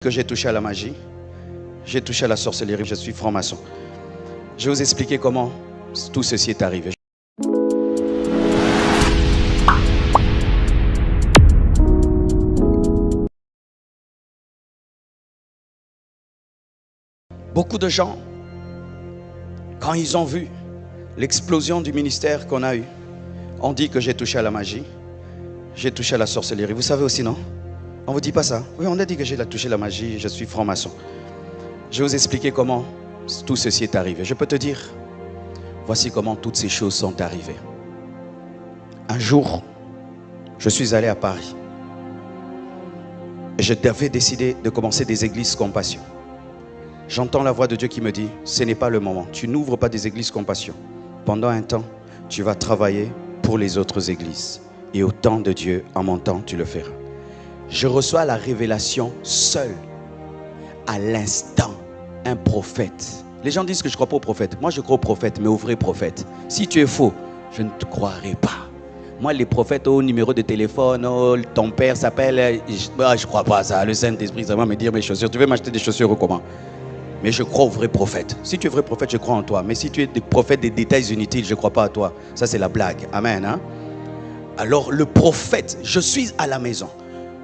Que j'ai touché à la magie, j'ai touché à la sorcellerie, je suis franc-maçon. Je vais vous expliquer comment tout ceci est arrivé. Beaucoup de gens, quand ils ont vu l'explosion du ministère qu'on a eu, ont dit que j'ai touché à la magie, j'ai touché à la sorcellerie. Vous savez aussi, non? On ne vous dit pas ça? Oui, on a dit que j'ai touché à la magie, je suis franc-maçon. Je vais vous expliquer comment tout ceci est arrivé. Je peux te dire, voici comment toutes ces choses sont arrivées. Un jour, je suis allé à Paris. Et je devais décider de commencer des églises compassion. J'entends la voix de Dieu qui me dit, ce n'est pas le moment. Tu n'ouvres pas des églises compassion. Pendant un temps, tu vas travailler pour les autres églises. Et au temps de Dieu, en mon temps, tu le feras. Je reçois la révélation seule, à l'instant, un prophète. Les gens disent que je ne crois pas au prophète. Moi, je crois au prophète, mais au vrai prophète. Si tu es faux, je ne te croirai pas. Moi, les prophètes au numéro de téléphone, oh, ton père s'appelle... Je ne crois pas à ça. Le Saint-Esprit, ça va me dire mes chaussures. Tu veux m'acheter des chaussures ou comment? Mais je crois au vrai prophète. Si tu es vrai prophète, je crois en toi. Mais si tu es des prophètes des détails inutiles, je ne crois pas à toi. Ça, c'est la blague. Amen. Hein? Alors, le prophète, je suis à la maison.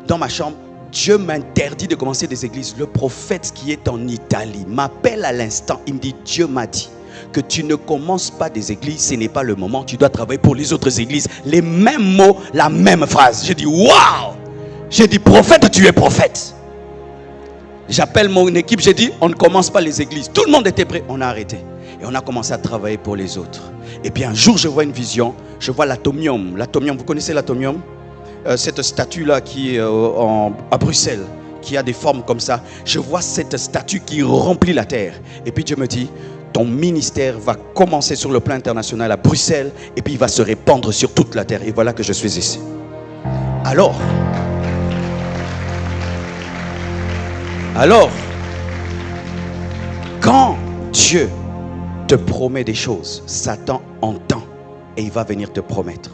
Dans ma chambre, Dieu m'interdit de commencer des églises. Le prophète qui est en Italie m'appelle à l'instant. Il me dit, Dieu m'a dit que tu ne commences pas des églises, ce n'est pas le moment. Tu dois travailler pour les autres églises. Les mêmes mots, la même phrase. J'ai dit, waouh! J'ai dit, prophète, tu es prophète. J'appelle mon équipe, j'ai dit, on ne commence pas les églises. Tout le monde était prêt, on a arrêté. Et on a commencé à travailler pour les autres. Et puis un jour, je vois une vision. Je vois l'atomium. L'atomium, vous connaissez l'atomium? Cette statue-là qui est à Bruxelles, qui a des formes comme ça. Je vois cette statue qui remplit la terre. Et puis Dieu me dit, ton ministère va commencer sur le plan international à Bruxelles et puis il va se répandre sur toute la terre. Et voilà que je suis ici. Alors, quand Dieu te promet des choses, Satan entend et il va venir te promettre.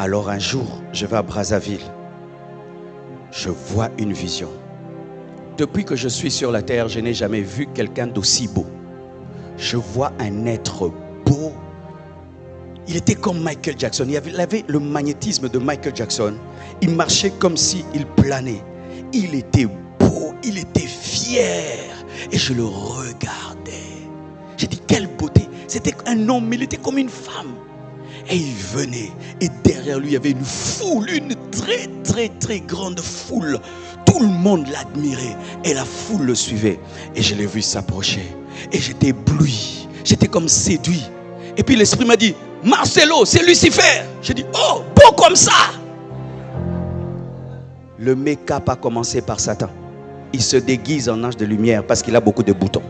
Alors un jour, je vais à Brazzaville. Je vois une vision. Depuis que je suis sur la terre, je n'ai jamais vu quelqu'un d'aussi beau. Je vois un être beau. Il était comme Michael Jackson. Il avait le magnétisme de Michael Jackson. Il marchait comme s'il planait. Il était beau, il était fier. Et je le regardais. J'ai dit, quelle beauté. C'était un homme, mais il était comme une femme. Et il venait, et derrière lui, il y avait une foule, une très grande foule. Tout le monde l'admirait, et la foule le suivait. Et je l'ai vu s'approcher, et j'étais ébloui, j'étais comme séduit. Et puis l'esprit m'a dit, Marcelo, c'est Lucifer. J'ai dit, oh, beau comme ça. Le make-up a commencé par Satan. Il se déguise en ange de lumière parce qu'il a beaucoup de boutons.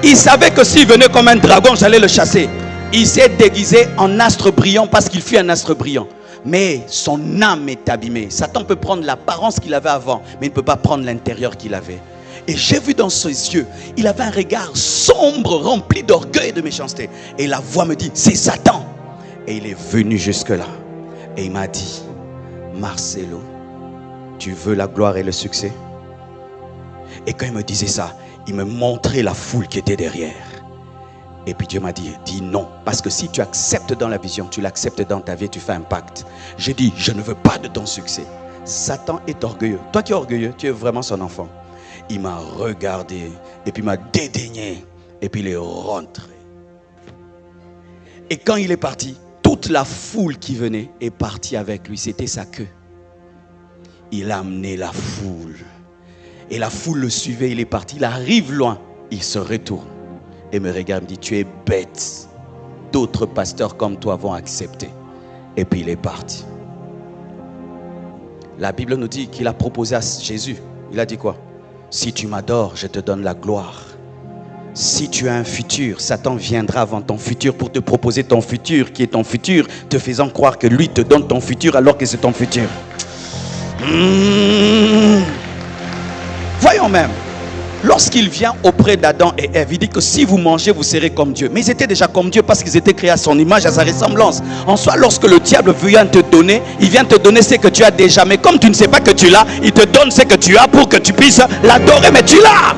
Il savait que s'il venait comme un dragon, j'allais le chasser. Il s'est déguisé en astre brillant parce qu'il fut un astre brillant. Mais son âme est abîmée. Satan peut prendre l'apparence qu'il avait avant, mais il ne peut pas prendre l'intérieur qu'il avait. Et j'ai vu dans ses yeux, il avait un regard sombre, rempli d'orgueil et de méchanceté. Et la voix me dit, c'est Satan. Et il est venu jusque-là. Et il m'a dit, Marcelo, tu veux la gloire et le succès? Et quand il me disait ça, il me montrait la foule qui était derrière. Et puis Dieu m'a dit, dis non. Parce que si tu acceptes dans la vision, tu l'acceptes dans ta vie, tu fais un pacte. J'ai dit, je ne veux pas de ton succès. Satan est orgueilleux. Toi qui es orgueilleux, tu es vraiment son enfant. Il m'a regardé et puis il m'a dédaigné. Et puis il est rentré. Et quand il est parti, toute la foule qui venait est partie avec lui. C'était sa queue. Il a amené la foule. Et la foule le suivait, il est parti, il arrive loin, il se retourne et me regarde, me dit, tu es bête. D'autres pasteurs comme toi vont accepter. Et puis il est parti. La Bible nous dit qu'il a proposé à Jésus, il a dit quoi? Si tu m'adores, je te donne la gloire. Si tu as un futur, Satan viendra avant ton futur pour te proposer ton futur, qui est ton futur, te faisant croire que lui te donne ton futur alors que c'est ton futur. Voyons même, Lorsqu'il vient auprès d'Adam et Ève, il dit que si vous mangez, vous serez comme Dieu. Mais ils étaient déjà comme Dieu parce qu'ils étaient créés à son image, à sa ressemblance. En soi, lorsque le diable vient te donner, il vient te donner ce que tu as déjà. Mais comme tu ne sais pas que tu l'as, il te donne ce que tu as pour que tu puisses l'adorer, mais tu l'as.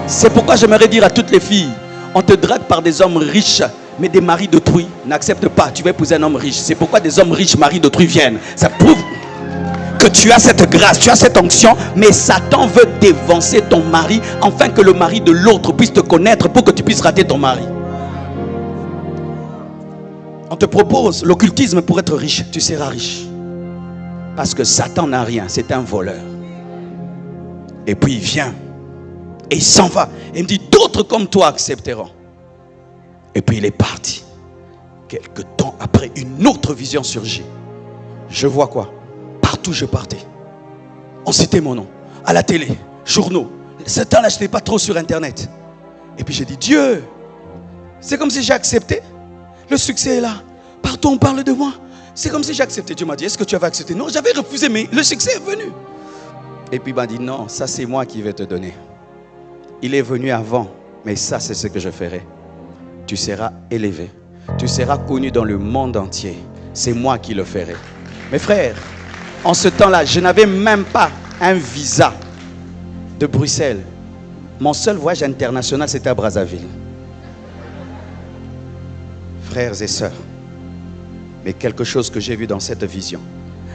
C'est pourquoi j'aimerais dire à toutes les filles, on te drague par des hommes riches, mais des maris d'autrui n'acceptent pas. Tu vas épouser un homme riche. C'est pourquoi des hommes riches, maris d'autrui viennent. Ça prouve que tu as cette grâce, tu as cette onction, mais Satan veut dévancer ton mari afin que le mari de l'autre puisse te connaître pour que tu puisses rater ton mari. On te propose l'occultisme pour être riche, tu seras riche. Parce que Satan n'a rien, c'est un voleur. Et puis il vient et il s'en va. Et il me dit, d'autres comme toi accepteront. Et puis il est parti. Quelque temps après, une autre vision surgit. Je vois quoi? Partout je partais, on citait mon nom, à la télé, journaux. Ce temps-là, je n'étais pas trop sur Internet. Et puis j'ai dit, Dieu, c'est comme si j'ai accepté. Le succès est là. Partout on parle de moi. C'est comme si j'ai accepté. Dieu m'a dit, est-ce que tu avais accepté? Non, j'avais refusé, mais le succès est venu. Et puis il m'a dit, non, ça c'est moi qui vais te donner. Il est venu avant, mais ça c'est ce que je ferai. Tu seras élevé. Tu seras connu dans le monde entier. C'est moi qui le ferai. Mes frères, en ce temps-là, je n'avais même pas un visa de Bruxelles. Mon seul voyage international, c'était à Brazzaville. Frères et sœurs, mais quelque chose que j'ai vu dans cette vision.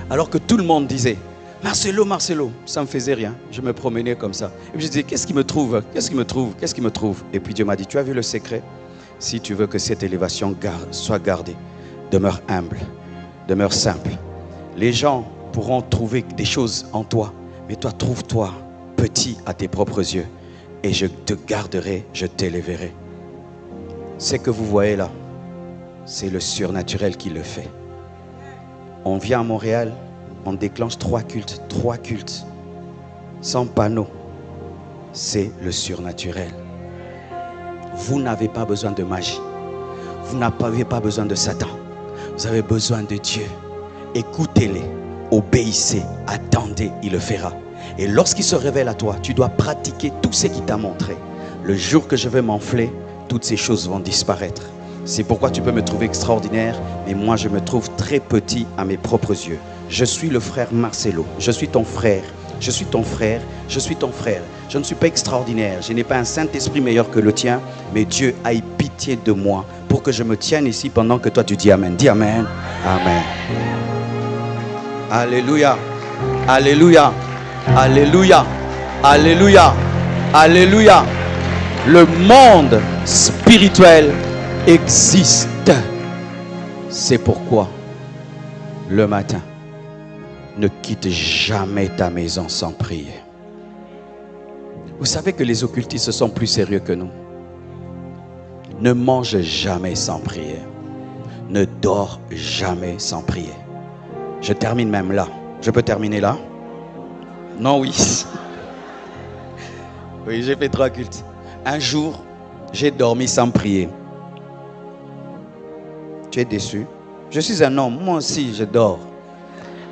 Alors que tout le monde disait, Marcelo, Marcelo, ça ne me faisait rien. Je me promenais comme ça. Et puis je disais, qu'est-ce qui me trouve? Qu'est-ce qui me trouve? Qu'est-ce qui me trouve? Et puis Dieu m'a dit, tu as vu le secret? Si tu veux que cette élévation soit gardée, demeure humble, demeure simple. Les gens pourront trouver des choses en toi, mais toi, trouve-toi petit à tes propres yeux et je te garderai, je t'élèverai. Ce que vous voyez là, c'est le surnaturel qui le fait. On vient à Montréal, on déclenche 3 cultes, sans panneau. C'est le surnaturel. Vous n'avez pas besoin de magie, vous n'avez pas besoin de Satan, vous avez besoin de Dieu. Écoutez-les, obéissez, attendez, il le fera. Et lorsqu'il se révèle à toi, tu dois pratiquer tout ce qu'il t'a montré. Le jour que je vais m'enfler, toutes ces choses vont disparaître. C'est pourquoi tu peux me trouver extraordinaire, mais moi je me trouve très petit à mes propres yeux. Je suis le frère Marcelo, je suis ton frère, je suis ton frère, je suis ton frère. Je ne suis pas extraordinaire, je n'ai pas un Saint-Esprit meilleur que le tien, mais Dieu a eu pitié de moi pour que je me tienne ici pendant que toi tu dis Amen. Dis Amen. Amen. Alléluia. Alléluia. Alléluia. Alléluia. Alléluia. Le monde spirituel existe. C'est pourquoi le matin, ne quitte jamais ta maison sans prier. Vous savez que les occultistes sont plus sérieux que nous. Ne mange jamais sans prier. Ne dors jamais sans prier. Je termine même là. Je peux terminer là? Non, oui. Oui, j'ai fait 3 cultes. Un jour, j'ai dormi sans prier. Tu es déçu? Je suis un homme, moi aussi je dors.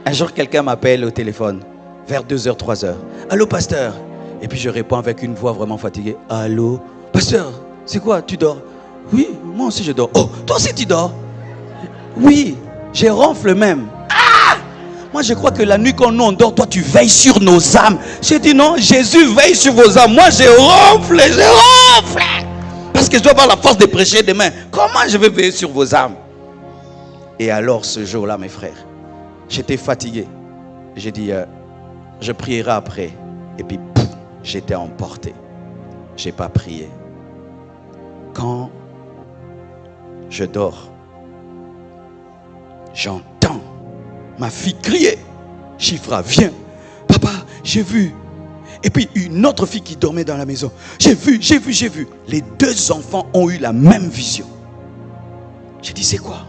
Un jour, quelqu'un m'appelle au téléphone, vers 2h, 3h. Allô, pasteur? Et puis je réponds avec une voix vraiment fatiguée. Allô, pasteur, c'est quoi, tu dors? Oui, moi aussi je dors. Oh, toi aussi tu dors? Oui, je ronfle même. Ah! Moi je crois que la nuit quand nous on dort, toi tu veilles sur nos âmes. J'ai dit non, Jésus veille sur vos âmes. Moi je ronfle, parce que je dois avoir la force de prêcher demain. Comment je vais veiller sur vos âmes? Et alors ce jour-là, mes frères, j'étais fatigué. J'ai dit, je prierai après. Et puis, pouf, j'étais emporté. Je n'ai pas prié. Quand je dors, j'entends ma fille crier. Chifra, viens. Papa, j'ai vu. Et puis, une autre fille qui dormait dans la maison. J'ai vu. Les 2 enfants ont eu la même vision. J'ai dit, c'est quoi?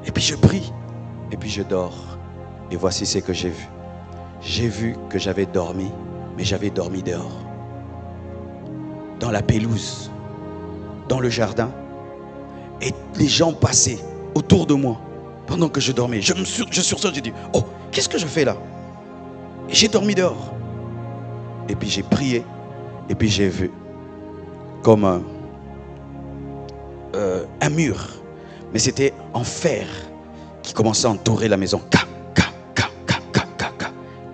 Et puis, je prie. Et puis, je dors. Et voici ce que j'ai vu. J'ai vu que j'avais dormi, mais j'avais dormi dehors. Dans la pelouse, dans le jardin. Et les gens passaient autour de moi pendant que je dormais. Je sursaute, j'ai dit, oh, qu'est-ce que je fais là? Et j'ai dormi dehors. Et puis j'ai prié. Et puis j'ai vu comme un mur, mais c'était en fer qui commençait à entourer la maison.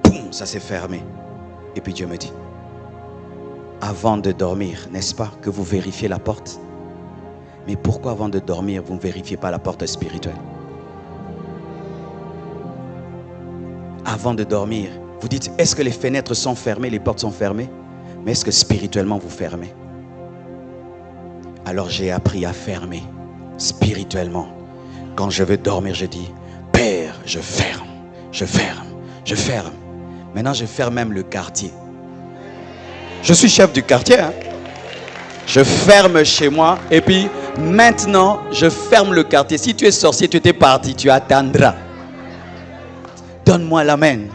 Boum, ça s'est fermé. Et puis Dieu me dit, avant de dormir, n'est-ce pas que vous vérifiez la porte? Mais pourquoi avant de dormir, vous ne vérifiez pas la porte spirituelle? Avant de dormir, vous dites, est-ce que les fenêtres sont fermées, les portes sont fermées? Mais est-ce que spirituellement vous fermez? Alors j'ai appris à fermer spirituellement. Quand je veux dormir, je dis, Père, je ferme, je ferme, je ferme. Maintenant, je ferme même le quartier. Je suis chef du quartier. Hein? Je ferme chez moi et puis maintenant, je ferme le quartier. Si tu es sorcier, tu étais parti, tu attendras. Donne-moi l'amen.